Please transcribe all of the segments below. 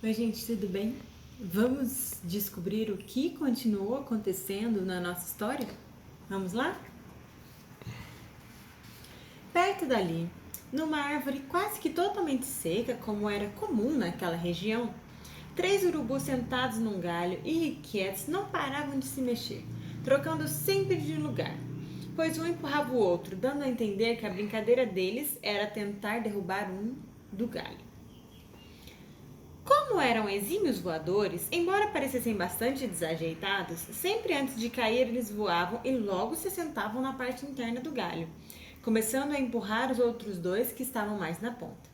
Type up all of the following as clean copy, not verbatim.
Oi, gente, tudo bem? Vamos descobrir o que continuou acontecendo na nossa história? Vamos lá? Perto dali, numa árvore quase que totalmente seca, como era comum naquela região, três urubus sentados num galho e inquietos não paravam de se mexer, trocando sempre de lugar, pois um empurrava o outro, dando a entender que a brincadeira deles era tentar derrubar um do galho. Como eram exímios voadores, embora parecessem bastante desajeitados, sempre antes de cair eles voavam e logo se sentavam na parte interna do galho, começando a empurrar os outros dois que estavam mais na ponta.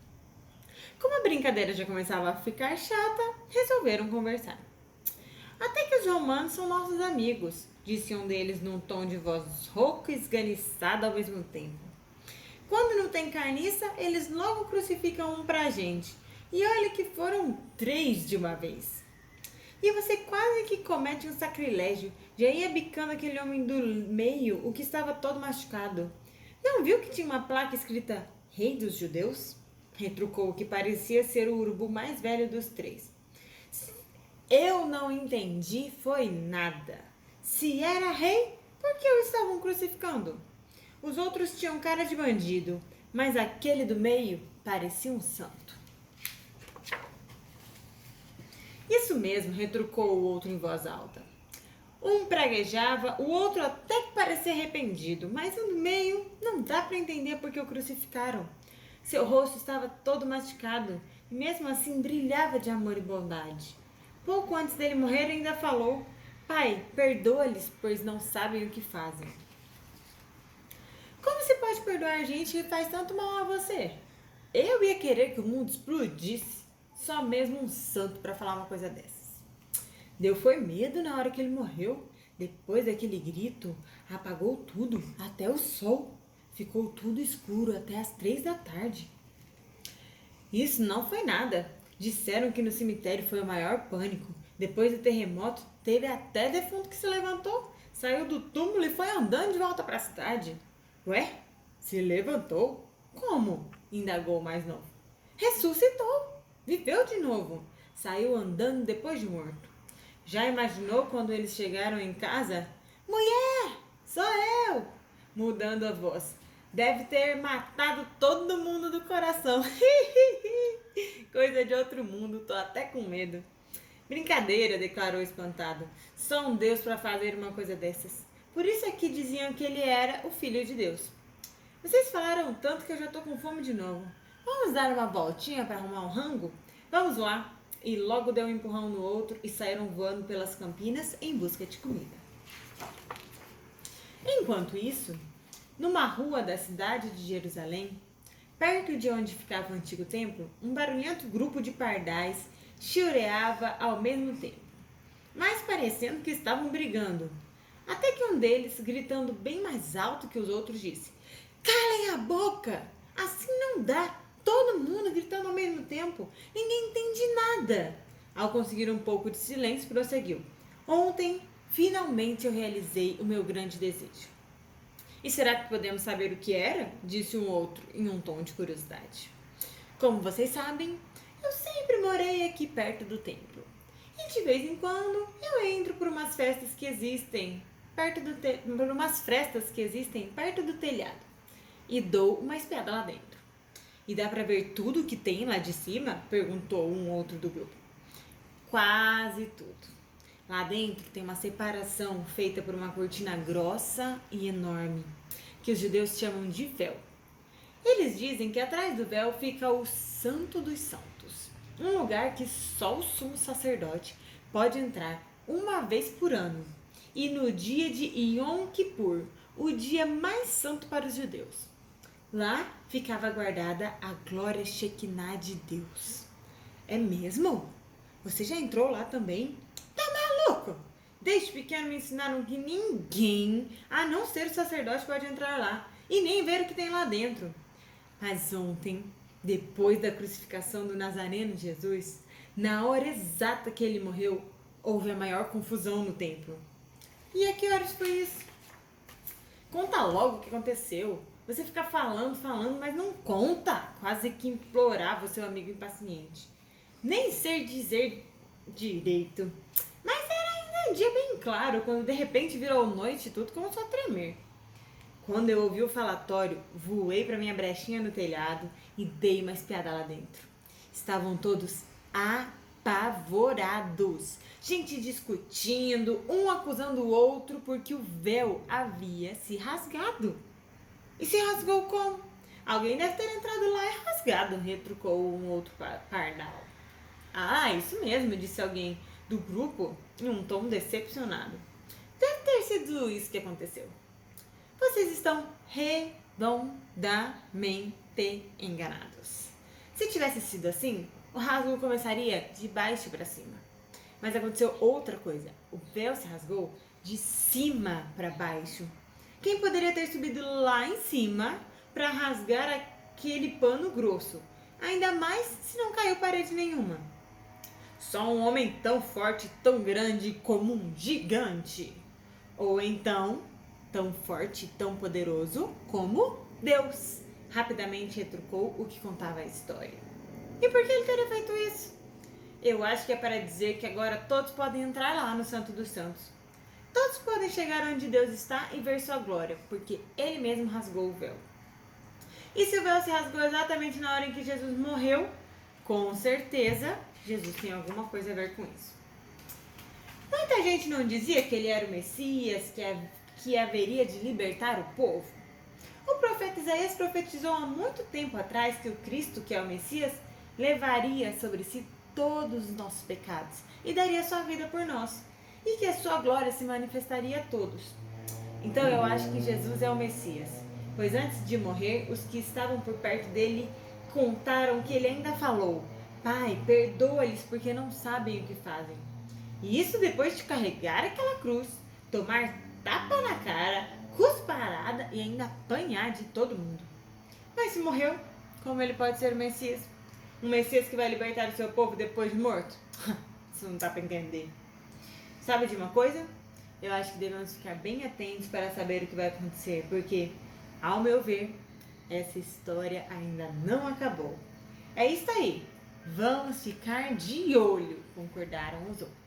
Como a brincadeira já começava a ficar chata, resolveram conversar. Até que os romanos são nossos amigos, disse um deles num tom de voz rouco e esganiçado ao mesmo tempo. Quando não tem carniça, eles logo crucificam um pra gente. E olha que foram três de uma vez. E você quase que comete um sacrilégio. Já ia bicando aquele homem do meio, o que estava todo machucado. Não viu que tinha uma placa escrita Rei dos Judeus? Retrucou o que parecia ser o urubu mais velho dos três. Eu não entendi foi nada. Se era rei, por que o estavam crucificando? Os outros tinham cara de bandido, mas aquele do meio parecia um santo. Isso mesmo, retrucou o outro em voz alta. Um praguejava, o outro até que parecia arrependido, mas o do meio não dá para entender por que o crucificaram. Seu rosto estava todo masticado e mesmo assim brilhava de amor e bondade. Pouco antes dele morrer ainda falou: Pai, perdoa-lhes, pois não sabem o que fazem. Como se pode perdoar a gente que faz tanto mal a você? Eu ia querer que o mundo explodisse. Só mesmo um santo para falar uma coisa dessas. Deu foi medo na hora que ele morreu. Depois daquele grito, apagou tudo, até o sol. Ficou tudo escuro até as 3 da tarde. Isso não foi nada. Disseram que no cemitério foi o maior pânico. Depois do terremoto, teve até defunto que se levantou, saiu do túmulo e foi andando de volta para a cidade. Ué? Se levantou? Como? Indagou o mais novo. Ressuscitou. Viveu de novo. Saiu andando depois de morto. Já imaginou quando eles chegaram em casa? Mulher! Sou eu! Mudando a voz. Deve ter matado todo mundo do coração. Coisa de outro mundo, tô até com medo. Brincadeira, declarou espantado. Só um Deus para fazer uma coisa dessas. Por isso é que diziam que ele era o Filho de Deus. Vocês falaram tanto que eu já tô com fome de novo. Vamos dar uma voltinha para arrumar um rango? Vamos lá. E logo deu um empurrão no outro e saíram voando pelas campinas em busca de comida. Enquanto isso, numa rua da cidade de Jerusalém, perto de onde ficava o antigo templo, um barulhento grupo de pardais chiureava ao mesmo tempo, mas parecendo que estavam brigando. Até que um deles, gritando bem mais alto que os outros, disse: Calem a boca! Assim não dá! Todo mundo gritando ao mesmo tempo. Ninguém entende nada. Ao conseguir um pouco de silêncio, prosseguiu. Ontem, finalmente eu realizei o meu grande desejo. E será que podemos saber o que era? Disse um outro em um tom de curiosidade. Como vocês sabem, eu sempre morei aqui perto do templo. E de vez em quando eu entro por umas festas que existem perto do telhado e dou uma espiada lá dentro. E dá pra ver tudo o que tem lá de cima? Perguntou um outro do grupo. Quase tudo. Lá dentro tem uma separação feita por uma cortina grossa e enorme, que os judeus chamam de véu. Eles dizem que atrás do véu fica o Santo dos Santos, um lugar que só o sumo sacerdote pode entrar uma vez por ano, e no dia de Yom Kippur, o dia mais santo para os judeus. Lá ficava guardada a glória Shekinah de Deus. É mesmo? Você já entrou lá também? Tá maluco? Desde pequeno me ensinaram que ninguém, a não ser o sacerdote, pode entrar lá e nem ver o que tem lá dentro. Mas ontem, depois da crucificação do Nazareno Jesus, na hora exata que ele morreu, houve a maior confusão no templo. E a que horas foi isso? Conta logo o que aconteceu. Você fica falando, mas não conta. Quase que implorava o seu amigo impaciente. nem sei dizer direito. Mas era ainda dia bem claro, quando de repente virou noite e tudo começou a tremer. Quando eu ouvi o falatório, voei para minha brechinha no telhado e dei uma espiada lá dentro. Estavam todos apavorados. Gente discutindo, um acusando o outro porque o véu havia se rasgado. E se rasgou como? Alguém deve ter entrado lá e rasgado, retrucou um outro pardal. Ah, isso mesmo, disse alguém do grupo em um tom decepcionado. Deve ter sido isso que aconteceu. Vocês estão redondamente enganados. Se tivesse sido assim, o rasgo começaria de baixo para cima. Mas aconteceu outra coisa. O véu se rasgou de cima para baixo. Quem poderia ter subido lá em cima para rasgar aquele pano grosso? Ainda mais se não caiu parede nenhuma. Só um homem tão forte, tão grande como um gigante. Ou então, tão forte, tão poderoso como Deus. Rapidamente retrucou o que contava a história. E por que ele teria feito isso? Eu acho que é para dizer que agora todos podem entrar lá no Santo dos Santos. Todos podem chegar onde Deus está e ver sua glória, porque Ele mesmo rasgou o véu. E se o véu se rasgou exatamente na hora em que Jesus morreu, com certeza Jesus tem alguma coisa a ver com isso. Muita gente não dizia que ele era o Messias, que haveria de libertar o povo? O profeta Isaías profetizou há muito tempo atrás que o Cristo, que é o Messias, levaria sobre si todos os nossos pecados e daria sua vida por nós, e que a sua glória se manifestaria a todos. Então eu acho que Jesus é o Messias, pois antes de morrer, os que estavam por perto dele contaram que ele ainda falou: Pai, perdoa-lhes porque não sabem o que fazem. E isso depois de carregar aquela cruz, tomar tapa na cara, cusparada e ainda apanhar de todo mundo. Mas se morreu, como ele pode ser o Messias? Um Messias que vai libertar o seu povo depois de morto? Isso não dá pra entender. Sabe de uma coisa? Eu acho que devemos ficar bem atentos para saber o que vai acontecer, porque, ao meu ver, essa história ainda não acabou. É isso aí. Vamos ficar de olho, concordaram os outros.